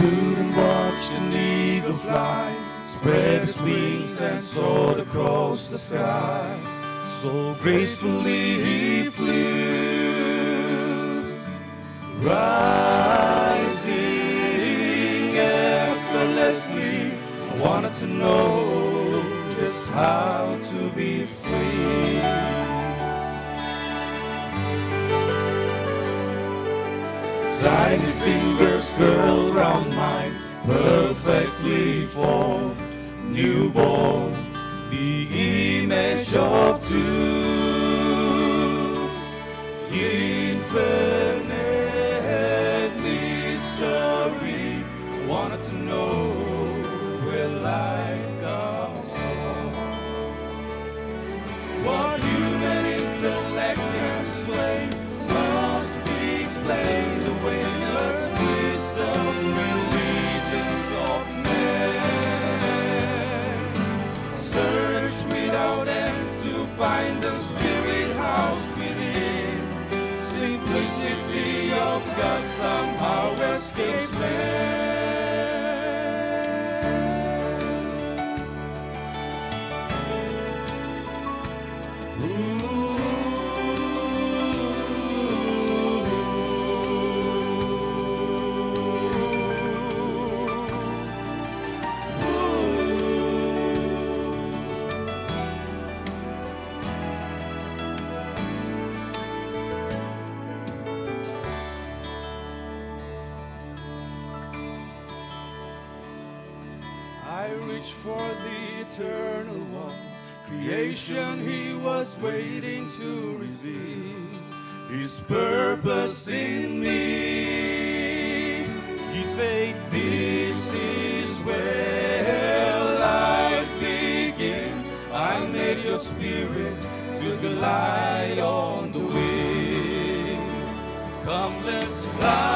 stood and watched an eagle fly, spread its wings and soared across the sky. So gracefully he flew, rising effortlessly. I wanted to know just how to be free. Tiny fingers curled round mine, perfectly formed, newborn, the image of two. Infinite mystery, I wanted to know where life comes from. What human intellect can sway must be explained away. Let's twist the religions of men. Search without end to find the spirit house within. Simplicity of God somehow escapes man. I reach for the eternal one. Creation he was waiting to reveal his purpose in me. He said, this is where life begins. I made your spirit to glide on the wind. Come, let's fly.